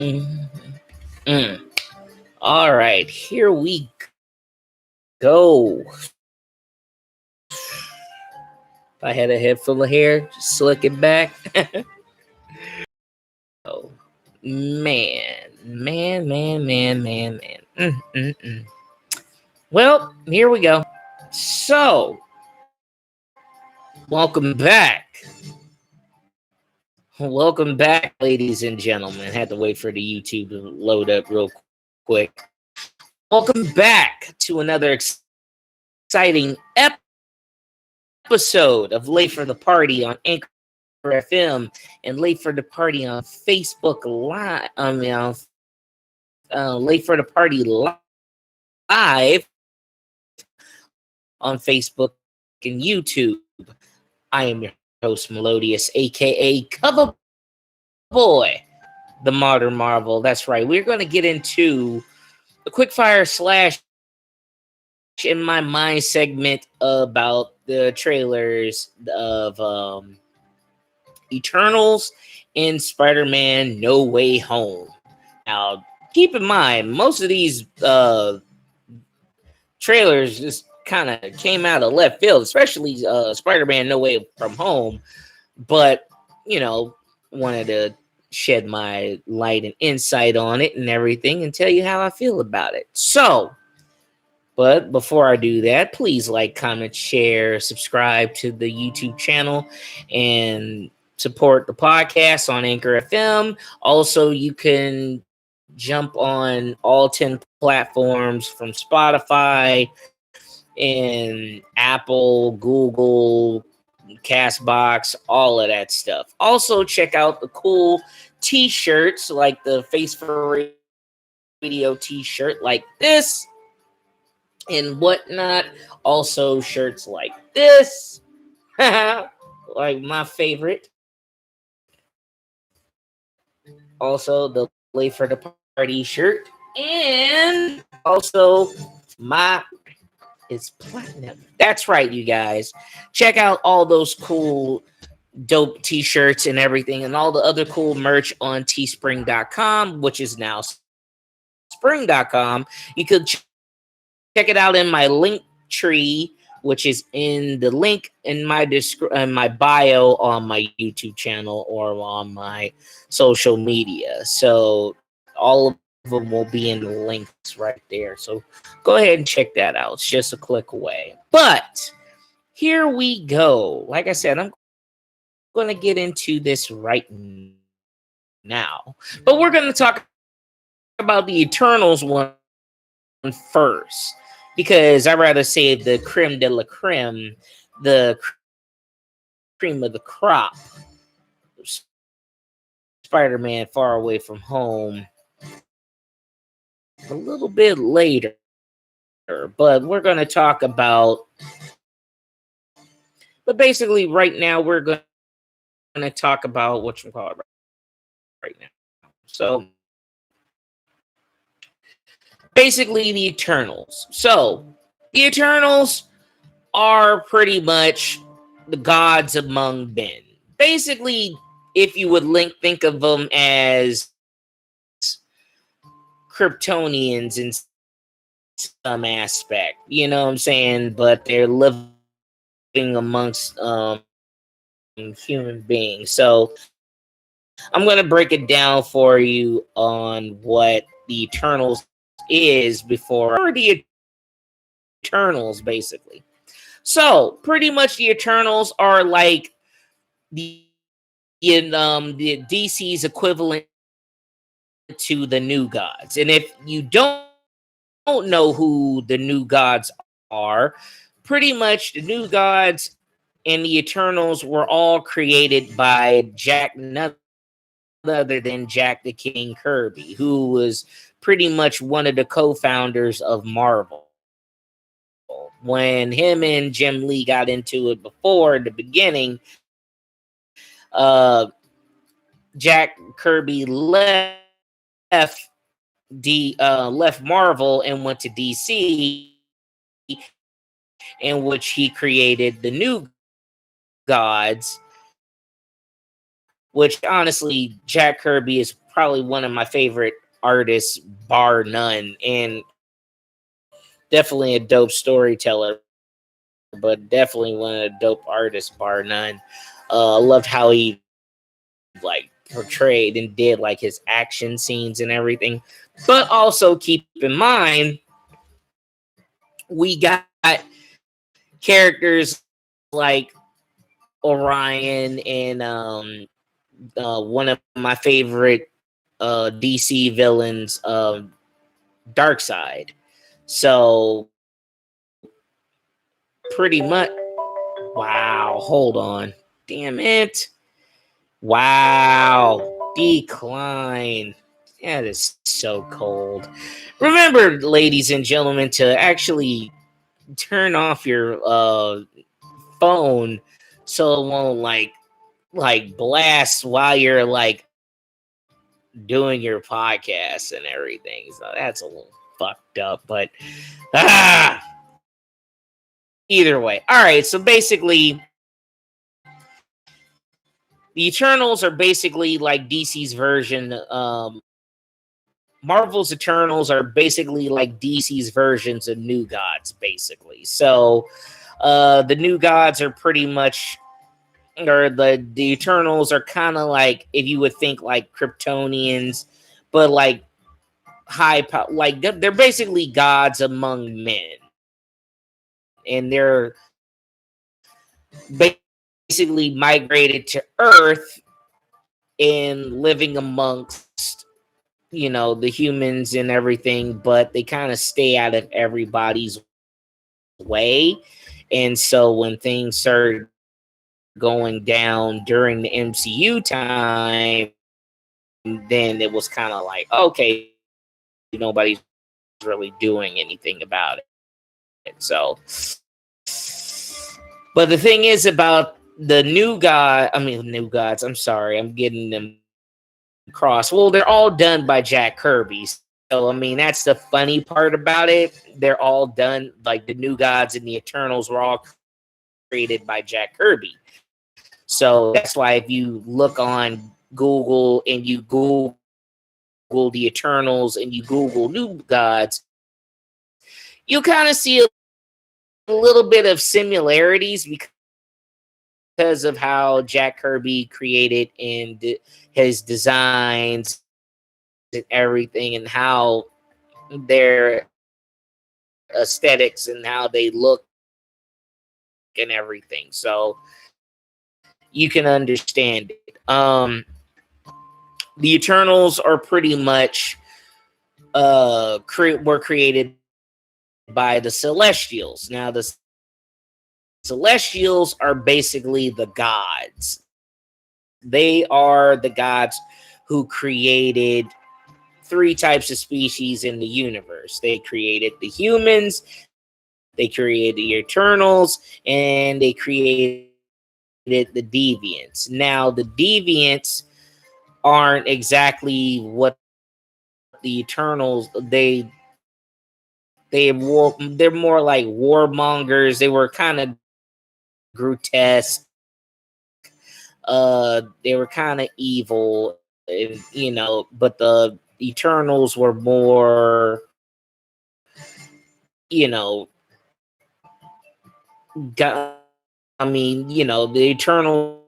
Mm, mm. All right, here we go. If I had a head full of hair, just slick it back. Oh, man. Well, here we go. So, welcome back. Welcome back, ladies and gentlemen. Had to wait for the YouTube to load up real quick. Welcome back to another exciting episode of Late for the Party on Anchor FM and Late for the Party on Facebook Live. Late for the Party Live on Facebook and YouTube. I am your host, Melodious, aka Cover Boy, the Modern Marvel. That's right. We're going to get into the Quickfire slash in my mind segment about the trailers of Eternals and Spider-Man No Way Home. Now, keep in mind, most of these trailers just kind of came out of left field, especially Spider-Man No Way From Home. But, wanted to shed my light and insight on it and everything and tell you how I feel about it. So, but before I do that, please like, comment, share, subscribe to the YouTube channel, and support the podcast on Anchor FM. Also, you can jump on all 10 platforms from Spotify and Apple, Google, Castbox, all of that stuff. Also, check out the cool t-shirts like the Face for Radio t-shirt like this and whatnot. Also, shirts like this, like my favorite. Also, the Late for the Party shirt, and also my it's platinum. That's right, you guys. Check out all those cool, dope t-shirts and everything, and all the other cool merch on teespring.com, which is now spring.com. You could check it out in my link tree, which is in the link in my my bio on my YouTube channel or on my social media. So all of them will be in the links right there. So go ahead and check that out. It's just a click away. But here we go. Like I said, I'm going to get into this right now. But we're going to talk about the Eternals one first, because I'd rather save the creme de la creme, the cream of the crop, Spider-Man Far Away From Home, a little bit later. But we're going to talk about, but basically right now we're going to talk about what you call it right now. So basically the Eternals. So the Eternals are pretty much the gods among men. Basically, if you would think of them as Kryptonians in some aspect, you know what I'm saying? But they're living amongst human beings. So I'm going to break it down for you on what the Eternals is before the Eternals, basically. So pretty much the Eternals are like the DC's equivalent to the New Gods. And if you don't know who the New Gods are, pretty much the New Gods and the Eternals were all created by none other than Jack the King Kirby, who was pretty much one of the co-founders of Marvel. When him and Jim Lee got into it before in the beginning, Jack Kirby left Marvel and went to DC, in which he created the New Gods, which honestly Jack Kirby is probably one of my favorite artists, bar none, and definitely a dope storyteller, but definitely one of the dope artists, bar none. I loved how he like portrayed and did like his action scenes and everything. But also keep in mind, we got characters like Orion and one of my favorite DC villains, Darkseid. So pretty much, wow, hold on. Damn it. Wow. Decline. That is so cold. Remember, ladies and gentlemen, to actually turn off your phone so it won't like blast while you're like doing your podcast and everything. So that's a little fucked up, but ah, either way. All right, so basically the Eternals are basically like DC's version. Marvel's Eternals are basically like DC's versions of New Gods, basically. So the New Gods are pretty much, or the Eternals are kind of like, if you would think like Kryptonians, but like high power, like they're basically gods among men, and they're basically migrated to Earth and living amongst, you know, the humans and everything, but they kind of stay out of everybody's way. And so when things started going down during the MCU time, then it was kind of like, okay, nobody's really doing anything about it. So, but the thing is about the new gods, I'm sorry, I'm getting them crossed. Well, they're all done by Jack Kirby. So, I mean, that's the funny part about it. They're all done, like the New Gods and the Eternals were all created by Jack Kirby. So that's why if you look on Google and you Google the Eternals and you Google New Gods, you kind of see a little bit of similarities because of how Jack Kirby created and his designs and everything, and how their aesthetics and how they look and everything. So you can understand it. The Eternals are pretty much were created by the Celestials. Now the Celestials are basically the gods. They are the gods who created three types of species in the universe. They created the humans, they created the Eternals, and they created the Deviants. Now, the Deviants aren't exactly what the Eternals, they're more like warmongers. They were kind of grotesque. They were kind of evil, you know, but the Eternals were more, you know, I mean, you know, the Eternals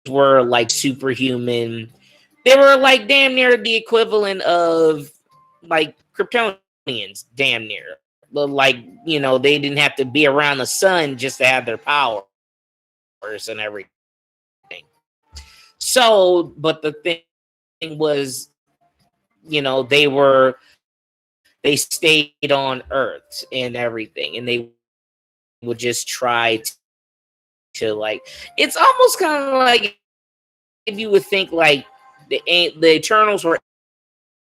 were like superhuman. They were like damn near the equivalent of like Kryptonians, damn near. But like, you know, they didn't have to be around the sun just to have their powers and everything. So, but the thing was, you know, they stayed on Earth and everything, and they would just try to like. It's almost kind of like if you would think like the Eternals were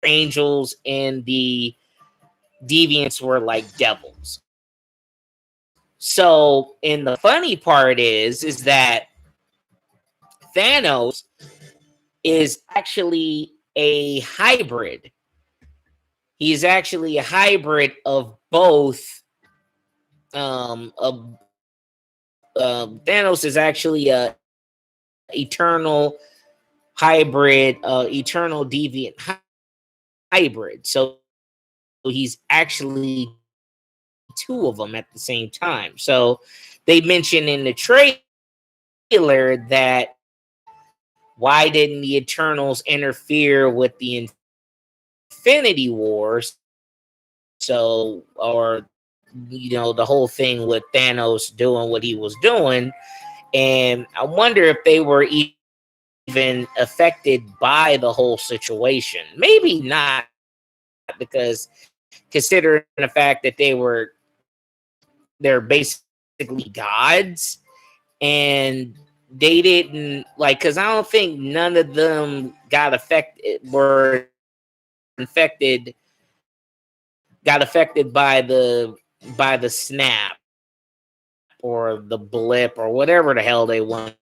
angels and the Deviants were like devils. So, and the funny part is that Thanos is actually a hybrid. He's actually a hybrid of both. Of Thanos is actually a eternal hybrid, eternal deviant hybrid. So he's actually two of them at the same time. So they mentioned in the trailer that why didn't the Eternals interfere with the Infinity Wars? So, or the whole thing with Thanos doing what he was doing, and I wonder if they were even affected by the whole situation. Maybe not, because considering the fact that they're basically gods, and they didn't like, because I don't think none of them infected got affected by the snap or the blip or whatever the hell they want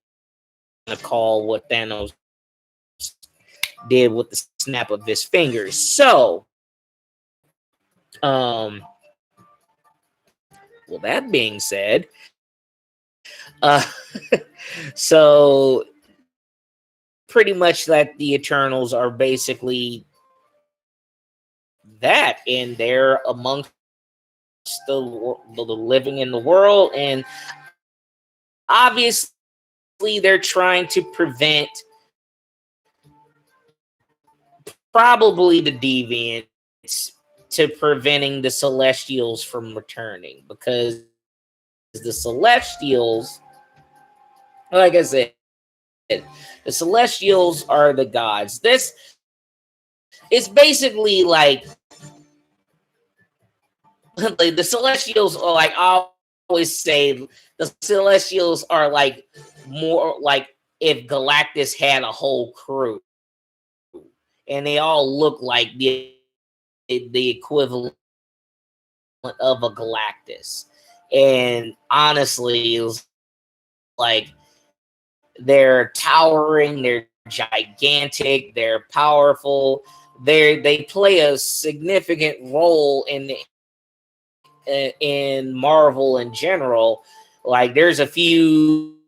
to call what Thanos did with the snap of his fingers. So, well, that being said, uh, so pretty much that the Eternals are basically that, and they're amongst the living in the world, and obviously they're trying to prevent probably the deviants to preventing the Celestials from returning, because the Celestials, like I said, the Celestials are the gods. This it's basically like the Celestials are like, I always say the Celestials are like more like if Galactus had a whole crew, and they all look like the equivalent of a Galactus. And honestly, it was like they're towering, they're gigantic, they're powerful. They play a significant role in Marvel in general. Like there's a few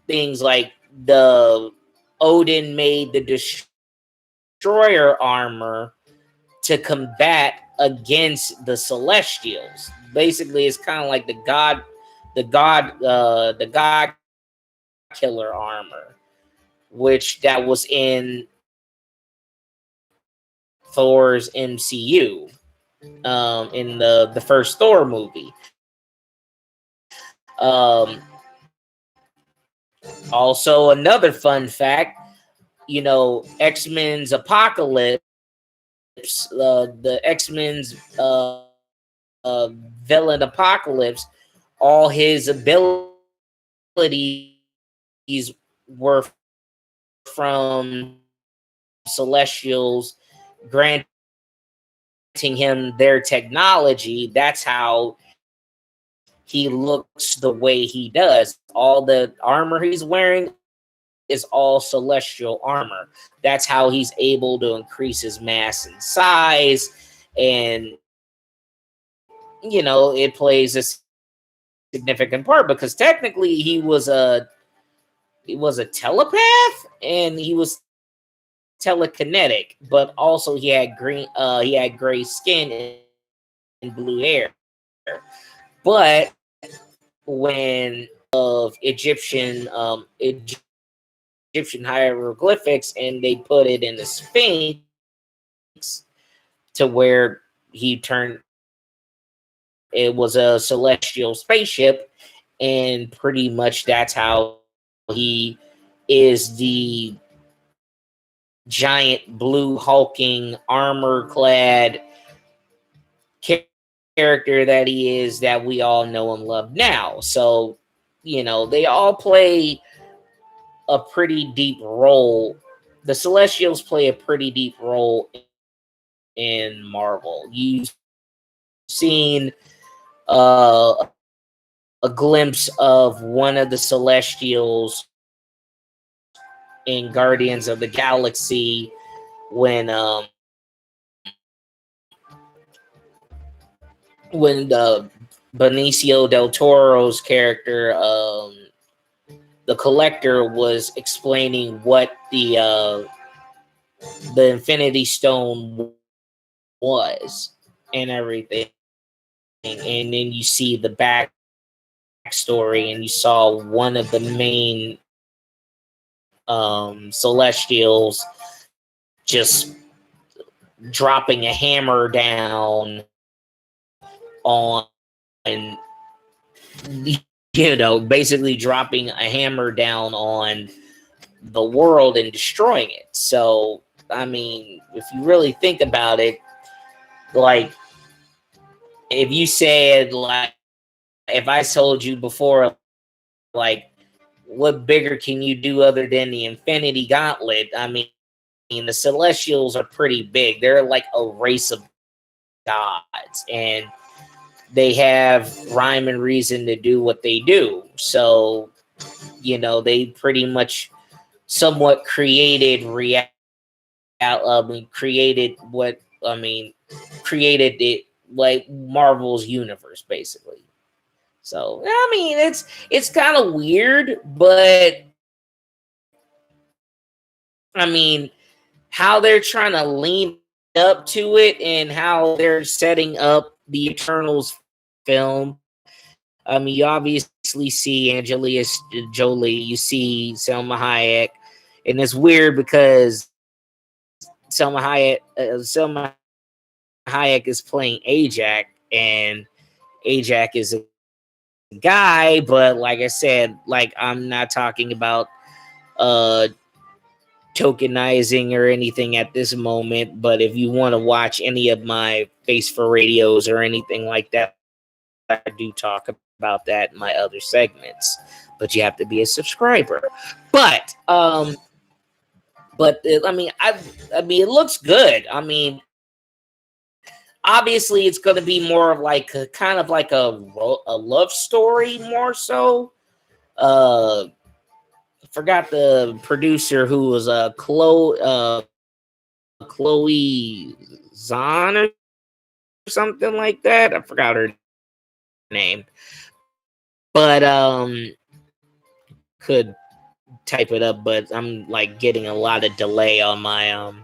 things like the Odin made the destroyer armor to combat against the Celestials. Basically, it's kind of like the God killer armor, which that was in Thor's MCU, in the first Thor movie. Um, Also, another fun fact, X-Men's Apocalypse, the X-Men's villain Apocalypse, all his abilities were from Celestials granting him their technology. That's how he looks the way he does. All the armor he's wearing is all Celestial armor. That's how he's able to increase his mass and size. And, it plays a significant part, because technically he was a telepath, and he was telekinetic, but also he had gray skin and blue hair. But when of Egyptian hieroglyphics, and they put it in the Sphinx to where he turned it was a celestial spaceship, and pretty much that's how he is the giant blue hulking armor clad character that he is, that we all know and love now. So, they all play a pretty deep role. The Celestials play a pretty deep role in Marvel. You've seen a glimpse of one of the Celestials in Guardians of the Galaxy when the Benicio del Toro's character, the collector was explaining what the Infinity Stone was and everything, and then you see the backstory, and you saw one of the main Celestials just dropping a hammer down on, basically dropping a hammer down on the world and destroying it. So, I mean, if you really think about it, like, if you said, like, if I told you before, like, what bigger can you do other than the Infinity Gauntlet? I mean, the Celestials are pretty big. They're like a race of gods, and they have rhyme and reason to do what they do. So, they pretty much somewhat created created what created it, like Marvel's universe, basically. So, I mean, it's kind of weird, but I mean, how they're trying to lean up to it and how they're setting up the Eternals film. I mean, you obviously see Angelina Jolie, you see Selma Hayek, and it's weird because Selma Hayek is playing Ajak, and Ajak is a guy, but like I said, like, I'm not talking about uh tokenizing or anything at this moment, but if you want to watch any of my Face for Radios or anything like that, I do talk about that in my other segments, but you have to be a subscriber. But I mean, it looks good. I mean, obviously, it's going to be more of like a kind of like a love story, more so. Forgot the producer who was Chloe Zahn or something like that. I forgot her name, but could type it up, but I'm like getting a lot of delay on my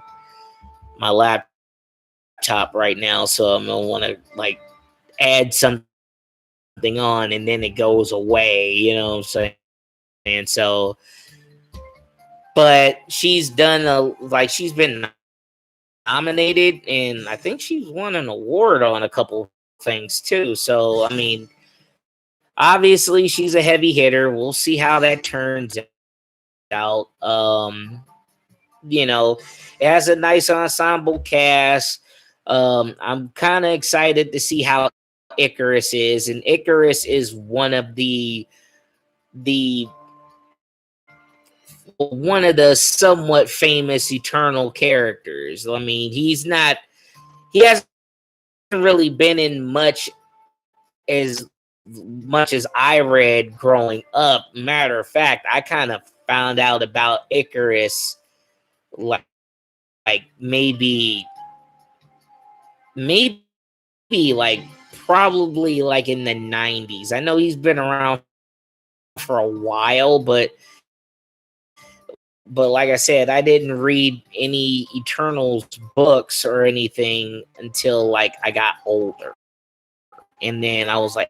laptop right now, so I'm gonna want to like add something on and then it goes away, you know what I'm saying? And so, but she's she's been nominated, and I think she's won an award on a couple things too. So, I mean, obviously she's a heavy hitter. We'll see how that turns out. It has a nice ensemble cast. I'm kind of excited to see how Icarus is, and Icarus is the one of the somewhat famous Eternal characters. I mean, he hasn't really been in as much as I read growing up. Matter of fact, I kind of found out about Icarus like maybe like probably like in the 90s. I know he's been around for a while, but like I said, I didn't read any Eternals books or anything until like I got older. And then I was like,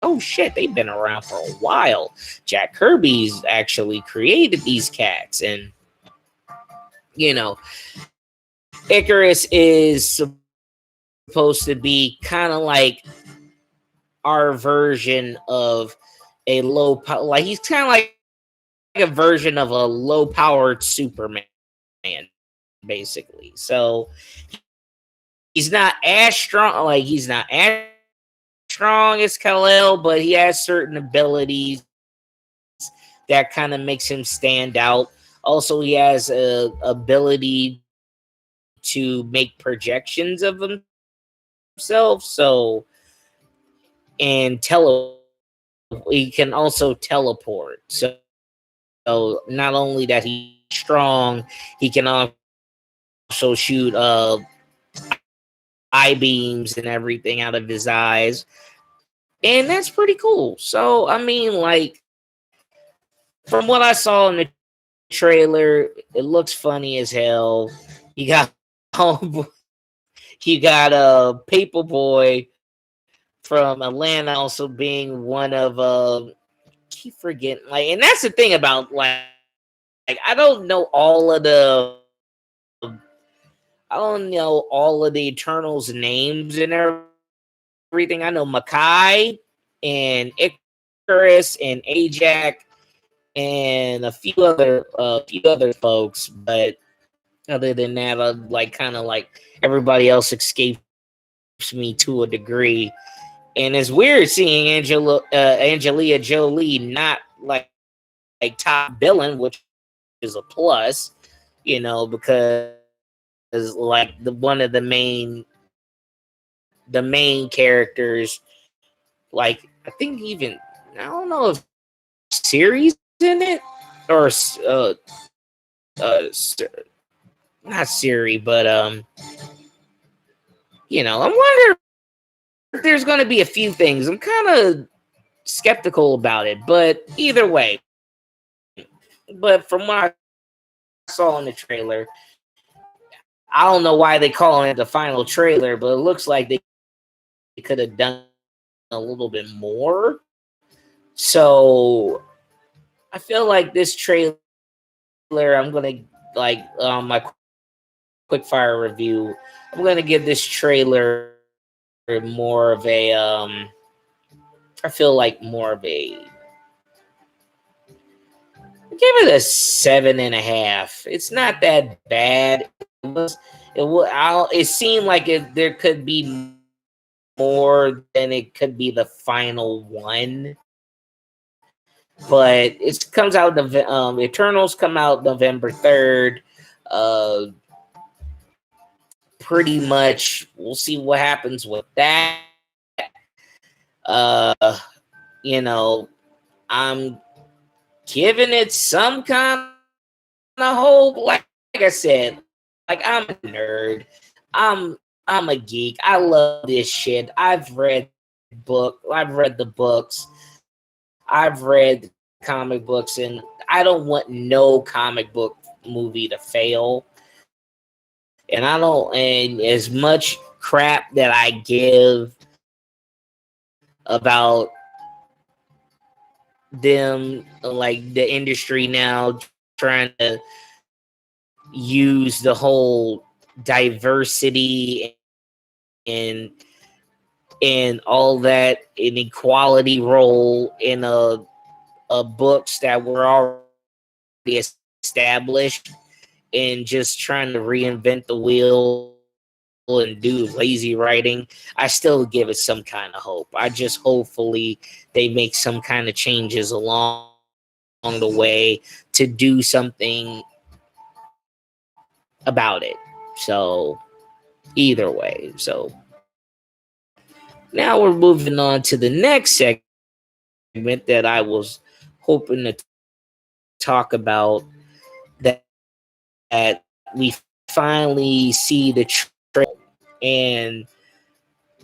oh shit, they've been around for a while. Jack Kirby's actually created these cats. And, Icarus is supposed to be kind of like our version of a like he's kind of like a version of a low powered Superman, basically. So he's not as strong as Kal-El, but he has certain abilities that kind of makes him stand out. Also, he has a ability to make projections of himself. So, and he can also teleport. So not only that he's strong, he can also shoot eye beams and everything out of his eyes. And that's pretty cool. So, I mean, like, from what I saw in the trailer, it looks funny as hell. You got you got a Paperboy from Atlanta also being one of keep forgetting, like, and that's the thing about, like I don't know all of the Eternals names and everything. I know Makai and Icarus and Ajax and a few other folks, but other than that, like kind of like everybody else escapes me to a degree. And it's weird seeing Angelina Jolie not like top villain, which is a plus, because like one of the main characters, like I think even I don't know if series in it or uh not Siri, but I'm wondering if there's going to be a few things. I'm kind of skeptical about it, but either way. But from what I saw in the trailer, I don't know why they call it the final trailer, but it looks like they could have done a little bit more. So I feel like this trailer, I'm gonna like my quickfire review. I'm gonna give this trailer more of a I feel like more of a give it a 7.5. It's not that bad. It seemed like there could be more than it could be the final one. But it comes out Eternals come out November 3rd. Uh Pretty much we'll see what happens with that. Uh I'm giving it some kind of hope. Like I said, like I'm a nerd. I'm I'm a geek. I love this shit. I've read the books. I've read comic books, and I don't want no comic book movie to fail. And I don't, and as much crap that I give about them, like the industry now trying to use the whole diversity and all that inequality role in a books that were already established, and just trying to reinvent the wheel and do lazy writing. I still give it some kind of hope. I just hopefully they make some kind of changes along the way to do something about it. So either way. So now we're moving on to the next segment that I was hoping to talk about, that we finally see the trailer. And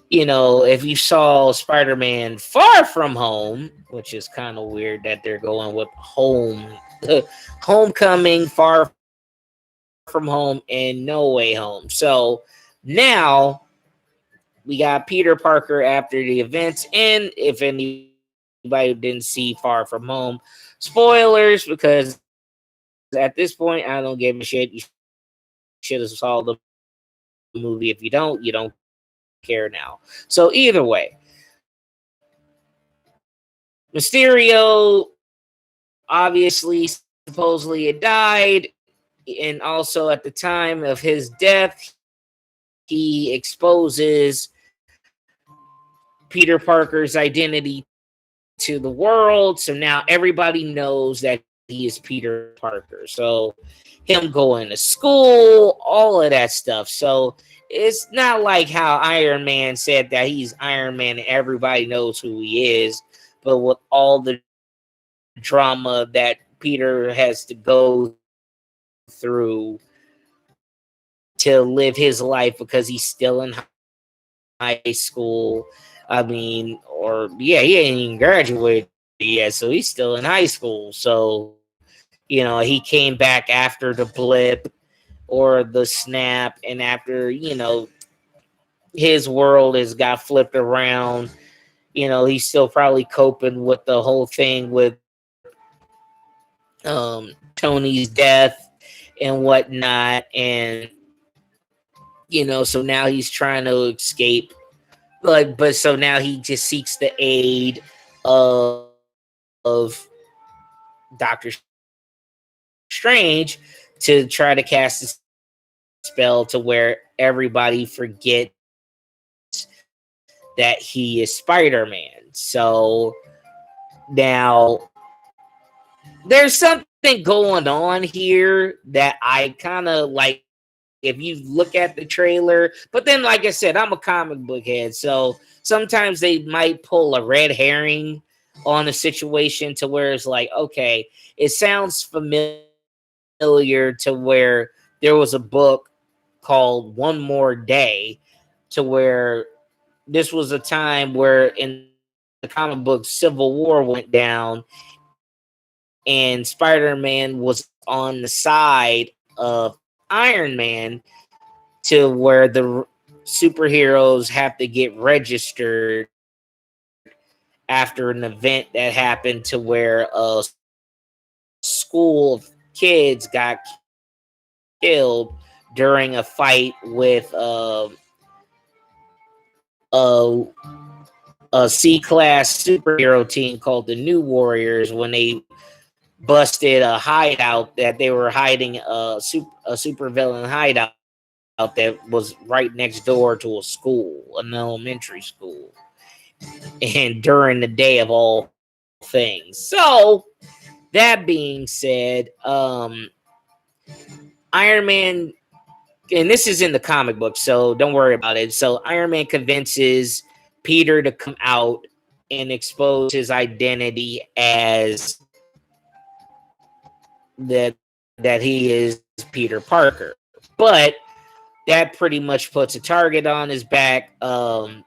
if you saw Spider-Man Far From Home, which is kind of weird that they're going with home, Homecoming, Far From Home, and No Way Home. So now we got Peter Parker after the events. And if anybody didn't see Far From Home, spoilers, because at this point I don't give a shit. You should have saw the movie. If you don't care now. So either way, Mysterio obviously supposedly had died, and also at the time of his death, he exposes Peter Parker's identity to the world. So now everybody knows that he is Peter Parker. So him going to school, all of that stuff. So it's not like how Iron Man said that he's Iron Man and everybody knows who he is, but with all the drama that Peter has to go through to live his life because he's still in high school. I mean, or yeah, he ain't even graduated yet, so he's still in high school. So, you know, he came back after the blip or the snap, and after, you know, his world has got flipped around. You know, he's still probably coping with the whole thing with Tony's death and whatnot, and you know, so now he's trying to escape. But so now he just seeks the aid of Doctor Strange to try to cast a spell to where everybody forgets that he is Spider-Man. So now there's something going on here that I kind of like if you look at the trailer. But then, like I said, I'm a comic book head, so sometimes they might pull a red herring on a situation to where it's like, okay, it sounds familiar to where there was a book called One More Day, to where this was a time where in the comic book Civil War went down and Spider-Man was on the side of Iron Man, to where the superheroes have to get registered after an event that happened to where a school of kids got killed during a fight with a, a C-class superhero team called the New Warriors when they busted a hideout that they were hiding a super villain hideout that was right next door to a school, an elementary school, and during the day of all things. So that being said, Iron Man, and this is in the comic book, so don't worry about it. So Iron Man convinces Peter to come out and expose his identity as that he is Peter Parker. But that pretty much puts a target on his back. Aunt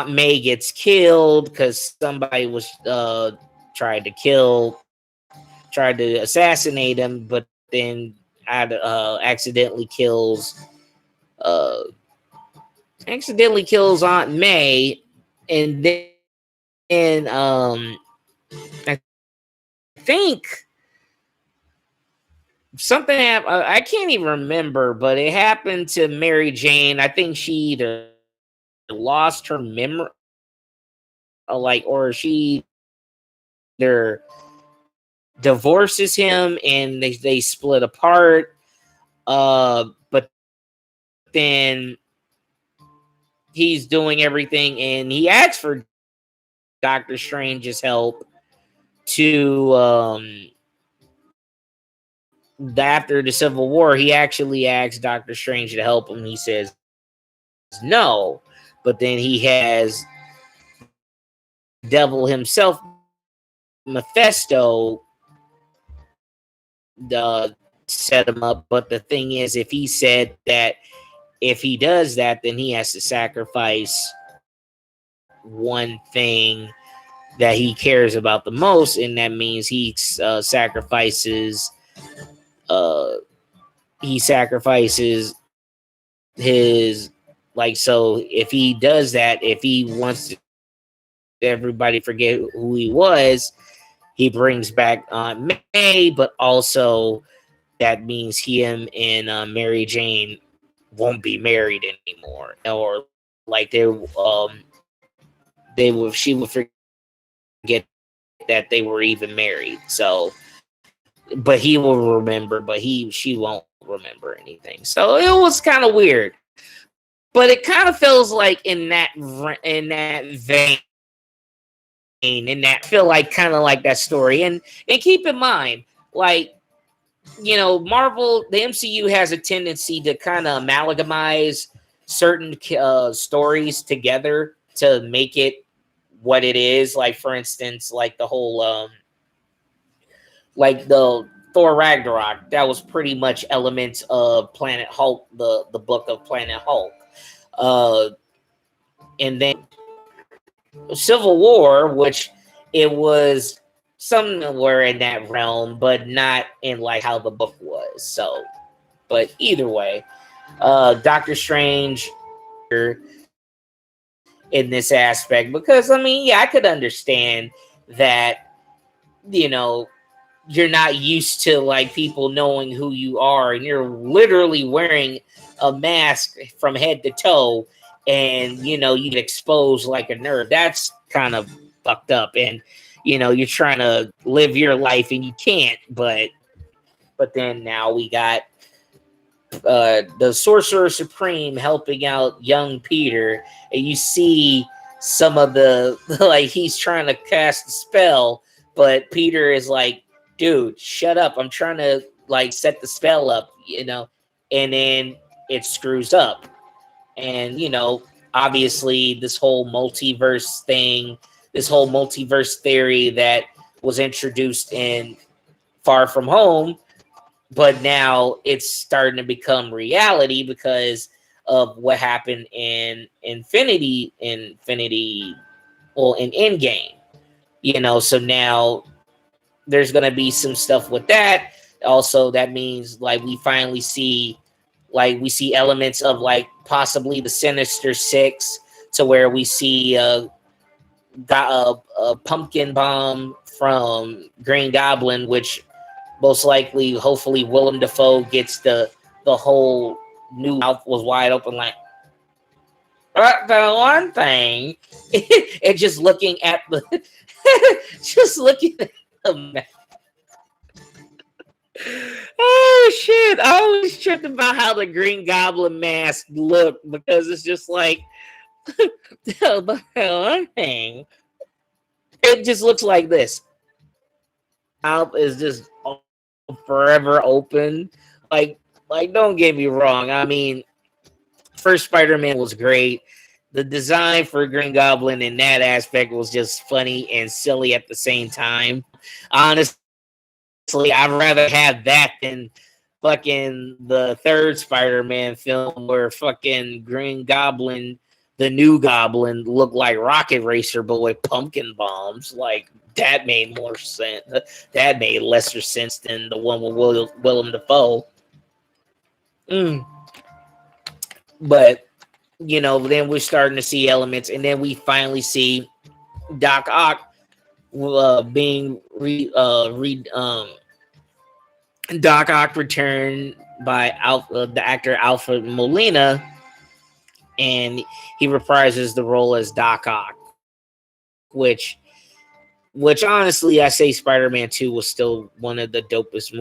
May gets killed because somebody was tried to assassinate him, but then uh, accidentally kills Aunt May, and then I think something happened. I can't even remember, but it happened to Mary Jane. I think she either lost her memory, or she either divorces him and they split apart. But then he's doing everything, and he asks for Doctor Strange's help to after the Civil War. He actually asks Doctor Strange to help him. He says no, but then he has the devil himself, Mephisto, set him up. But the thing is, if he said that if he does that, then he has to sacrifice one thing that he cares about the most, and that means sacrifices his, like, so if he does that, if he wants everybody to forget who he was, he brings back Aunt May, but also that means him and Mary Jane won't be married anymore, or like she would forget that they were even married. So, but he will remember, but she won't remember anything. So it was kind of weird, but it kind of feels like in that vein, in that feel like kind of like that story. And keep in mind, like, you know, Marvel, the MCU has a tendency to kind of amalgamize certain stories together to make it what it is. Like, for instance, like the whole like the Thor Ragnarok, that was pretty much elements of Planet Hulk, the book of Planet Hulk. And then Civil War, which it was somewhere in that realm, but not in like how the book was. So, but either way, Doctor Strange in this aspect, because I mean, yeah, I could understand that, you know, you're not used to like people knowing who you are, and you're literally wearing a mask from head to toe, and you know you get exposed like a nerd. That's kind of fucked up, and you know you're trying to live your life and you can't. But then now we got the Sorcerer Supreme helping out young Peter, and you see some of the like he's trying to cast a spell, but Peter is like, "Dude, shut up! I'm trying to like set the spell up," you know, and then it screws up, and you know, obviously this whole multiverse theory that was introduced in Far From Home, but now it's starting to become reality because of what happened in in Endgame. You know, so now there's gonna be some stuff with that. Also, that means like we see elements of like possibly the Sinister Six, to where we see got a pumpkin bomb from Green Goblin, which most likely, hopefully, Willem Dafoe gets the whole new mouth was wide open, like, but the one thing, and just looking at the, just looking at the map. Oh shit! I always tripped about how the Green Goblin mask looked, because it's just like the one thing. It just looks like this. Mouth is just forever open. Like, don't get me wrong. I mean, first Spider-Man was great. The design for Green Goblin in that aspect was just funny and silly at the same time. Honestly, I'd rather have that than fucking the third Spider-Man film where fucking Green Goblin, the new Goblin, looked like Rocket Racer but with pumpkin bombs. Like, that made more sense. That made lesser sense than the one with Willem Dafoe. Mm. But you know, then we're starting to see elements, and then we finally see Doc Ock being Doc Ock returned by the actor Alfred Molina, and he reprises the role as Doc Ock, which honestly, I say Spider-Man 2 was still one of the dopest movies